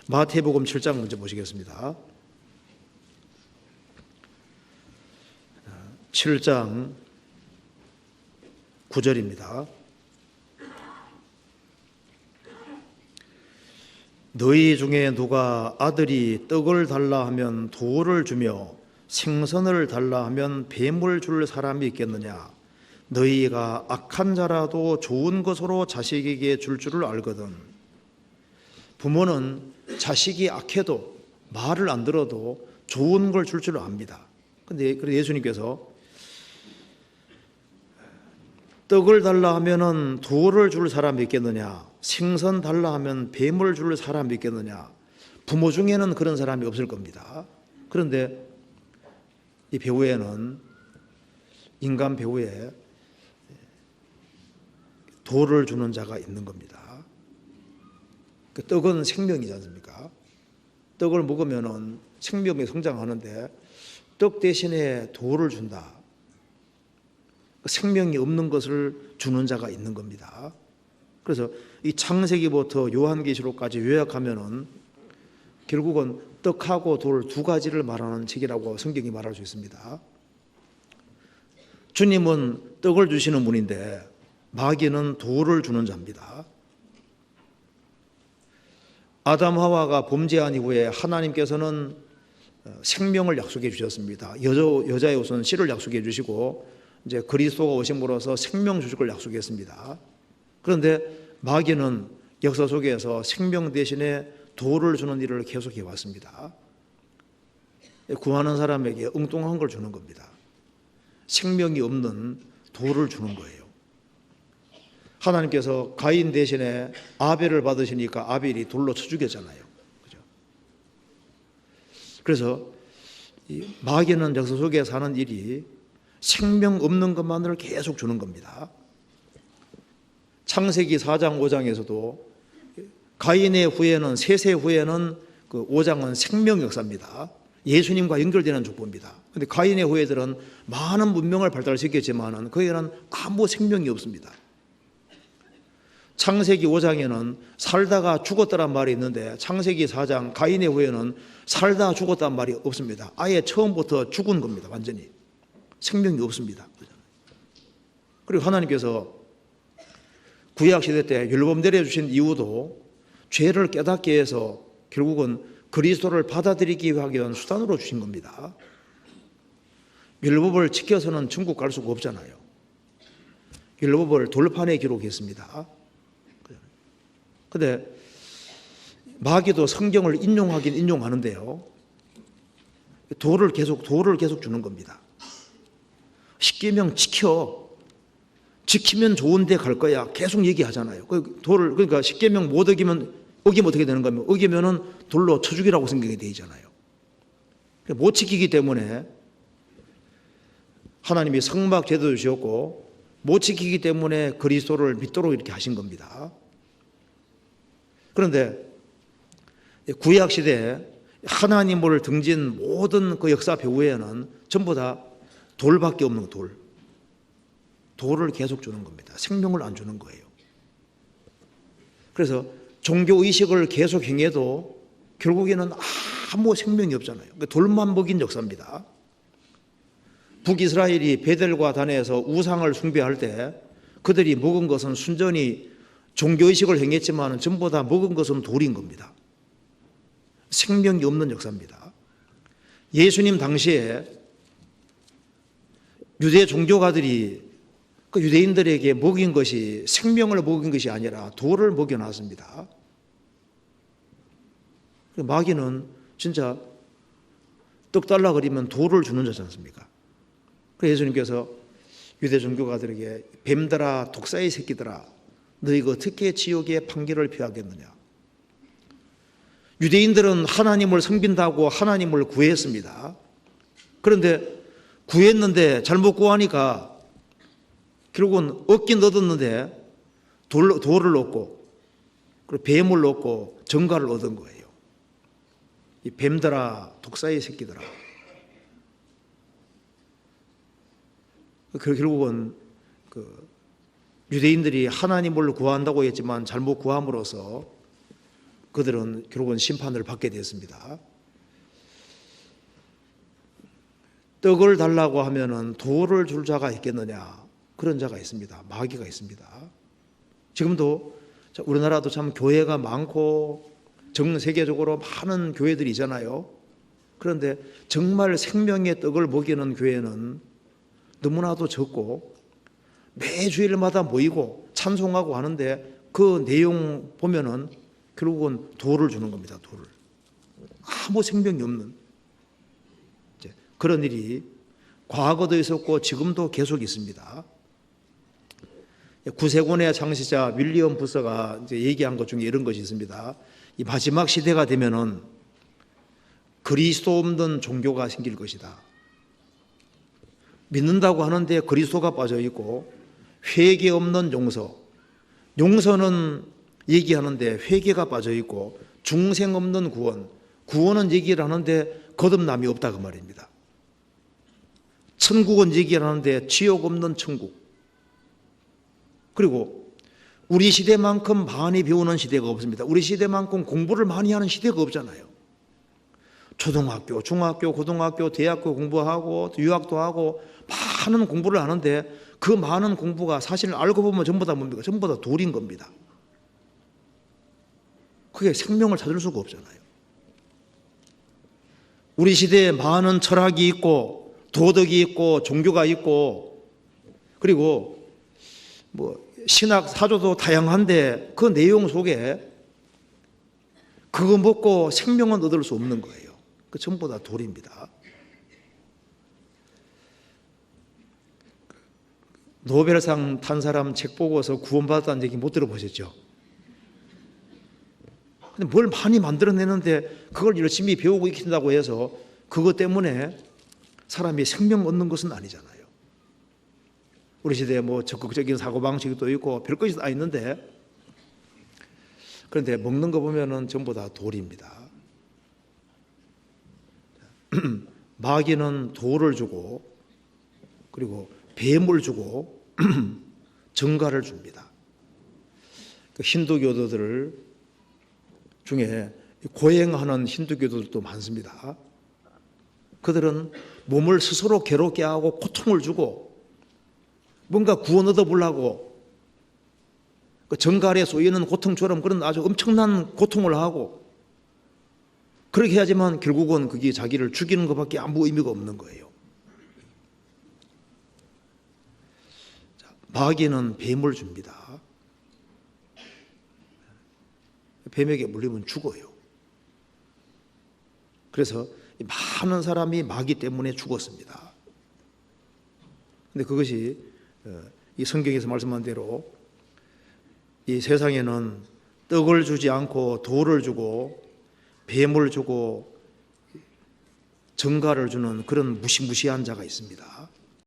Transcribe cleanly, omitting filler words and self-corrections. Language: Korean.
마태복음 7장 먼저 보시겠습니다. 7장 9절입니다. 너희 중에 누가 아들이 떡을 달라 하면 돌을 주며 생선을 달라 하면 뱀을 줄 사람이 있겠느냐? 너희가 악한 자라도 좋은 것으로 자식에게 줄 줄을 알거든. 부모는 자식이 악해도 말을 안 들어도 좋은 걸 줄 줄 압니다. 근데 예수님께서 떡을 달라 하면은 돌을 줄 사람이 있겠느냐? 생선 달라 하면 뱀을 줄 사람이 있겠느냐? 부모 중에는 그런 사람이 없을 겁니다. 그런데 이 배후에는, 인간 배후에 돌을 주는 자가 있는 겁니다. 그 떡은 생명이지 않습니까? 떡을 먹으면은 생명이 성장하는데 떡 대신에 돌을 준다. 생명이 없는 것을 주는 자가 있는 겁니다. 그래서 이 창세기부터 요한계시록까지 요약하면은 결국은 떡하고 돌 두 가지를 말하는 책이라고 성경이 말할 수 있습니다. 주님은 떡을 주시는 분인데 마귀는 돌을 주는 자입니다. 아담 하와가 범죄한 이후에 하나님께서는 생명을 약속해 주셨습니다. 여자의 우선 씨를 약속해 주시고 이제 그리스도가 오심으로써 생명 주실 걸 약속했습니다. 그런데 마귀는 역사 속에서 생명 대신에 돌을 주는 일을 계속해 왔습니다. 구하는 사람에게 엉뚱한 걸 주는 겁니다. 생명이 없는 돌을 주는 거예요. 하나님께서 가인 대신에 아벨을 받으시니까 아벨이 돌로 쳐 죽였잖아요. 그죠? 그래서 이 마귀는 역사 속에 사는 일이 생명 없는 것만을 계속 주는 겁니다. 창세기 4장 5장에서도 가인의 후예는, 셋의 후예는 그 5장은 생명 역사입니다. 예수님과 연결되는 족보입니다. 그런데 가인의 후예들은 많은 문명을 발달시켰지만 거기에는 아무 생명이 없습니다. 창세기 5장에는 살다가 죽었다란 말이 있는데 창세기 4장 가인의 후예는 살다 죽었다는 말이 없습니다. 아예 처음부터 죽은 겁니다. 완전히 생명이 없습니다. 그리고 하나님께서 구약시대 때 율법 내려주신 이유도 죄를 깨닫게 해서 결국은 그리스도를 받아들이기 위하기 위한 수단으로 주신 겁니다. 율법을 지켜서는 천국 갈 수가 없잖아요. 율법을 돌판에 기록했습니다. 그런데 마귀도 성경을 인용하긴 인용하는데요, 돌을 계속 주는 겁니다. 십계명 지키면 좋은 데 갈 거야 계속 얘기하잖아요. 그러니까 십계명 못 어기면 어떻게 되는 거면 어기면은 돌로 쳐 죽이라고 성경이 되어 있잖아요. 못 지키기 때문에 하나님이 성막 제도 주셨고 못 지키기 때문에 그리스도를 믿도록 이렇게 하신 겁니다. 그런데 구약 시대에 하나님을 등진 모든 그 역사 배후에는 전부 다 돌밖에 없는 돌을 계속 주는 겁니다. 생명을 안 주는 거예요. 그래서 종교의식을 계속 행해도 결국에는 아무 생명이 없잖아요. 돌만 먹인 역사입니다. 북이스라엘이 베델과 단에서 우상을 숭배할 때 그들이 먹은 것은 순전히 종교의식을 행했지만 전부 다 먹은 것은 돌인 겁니다. 생명이 없는 역사입니다. 예수님 당시에 유대 종교가들이 그 유대인들에게 먹인 것이 생명을 먹인 것이 아니라 돌을 먹여놨습니다. 마귀는 진짜 떡 달라 그러면 돌을 주는 자지 않습니까? 그래서 예수님께서 유대 종교가들에게 뱀들아 독사의 새끼들아 너희가 어떻게 지옥의 판결을 피하겠느냐. 유대인들은 하나님을 섬긴다고 하나님을 구했습니다. 그런데 구했는데 잘못 구하니까 결국은 얻긴 얻었는데 돌을 얻고 그리고 뱀을 얻고 정갈을 얻은 거예요. 이 뱀들아 독사의 새끼들아. 결국은 유대인들이 하나님을 구한다고 했지만 잘못 구함으로써 그들은 결국은 심판을 받게 되었습니다. 떡을 달라고 하면은 돌을 줄 자가 있겠느냐? 그런 자가 있습니다. 마귀가 있습니다. 지금도 우리나라도 참 교회가 많고 전 세계적으로 많은 교회들이 있잖아요. 그런데 정말 생명의 떡을 먹이는 교회는 너무나도 적고 매 주일마다 모이고 찬송하고 하는데 그 내용 보면은 결국은 돌을 주는 겁니다. 돌을. 아무 생명이 없는 그런 일이 과거도 있었고 지금도 계속 있습니다. 구세군의 창시자 윌리엄 부서가 이제 얘기한 것 중에 이런 것이 있습니다. 이 마지막 시대가 되면은 그리스도 없는 종교가 생길 것이다. 믿는다고 하는데 그리스도가 빠져 있고 회개 없는 용서, 용서는 얘기하는데 회개가 빠져 있고 중생 없는 구원, 구원은 얘기를 하는데 거듭남이 없다 그 말입니다. 천국은 얘기를 하는데 지옥 없는 천국. 그리고 우리 시대만큼 많이 배우는 시대가 없습니다. 우리 시대만큼 공부를 많이 하는 시대가 없잖아요. 초등학교, 중학교, 고등학교, 대학교 공부하고 유학도 하고 많은 공부를 하는데 그 많은 공부가 사실 알고 보면 전부 다 뭡니까? 전부 다 돌인 겁니다. 그게 생명을 찾을 수가 없잖아요. 우리 시대에 많은 철학이 있고 도덕이 있고 종교가 있고 그리고 신학 사조도 다양한데 그 내용 속에 그거 먹고 생명은 얻을 수 없는 거예요. 그 전부 다 돌입니다. 노벨상 탄 사람 책 보고서 구원받았다는 얘기 못 들어보셨죠? 근데 뭘 많이 만들어내는데 그걸 열심히 배우고 익힌다고 해서 그것 때문에 사람이 생명 얻는 것은 아니잖아요. 우리 시대에 적극적인 사고방식도 있고 별것이 다 있는데 그런데 먹는 거 보면은 전부 다 돌입니다. 마귀는 돌을 주고 그리고 뱀을 주고 정갈을 줍니다. 힌두교도들 중에 고행하는 힌두교도들도 많습니다. 그들은 몸을 스스로 괴롭게 하고 고통을 주고 뭔가 구원 얻어보려고 그 정갈에 쏘이는 고통처럼 그런 아주 엄청난 고통을 하고 그렇게 해야지만 결국은 그게 자기를 죽이는 것밖에 아무 의미가 없는 거예요. 마귀는 뱀을 줍니다. 뱀에게 물리면 죽어요. 그래서 많은 사람이 마귀 때문에 죽었습니다. 그런데 그것이 이 성경에서 말씀한 대로 이 세상에는 떡을 주지 않고 돌을 주고 뱀을 주고 정갈을 주는 그런 무시무시한 자가 있습니다.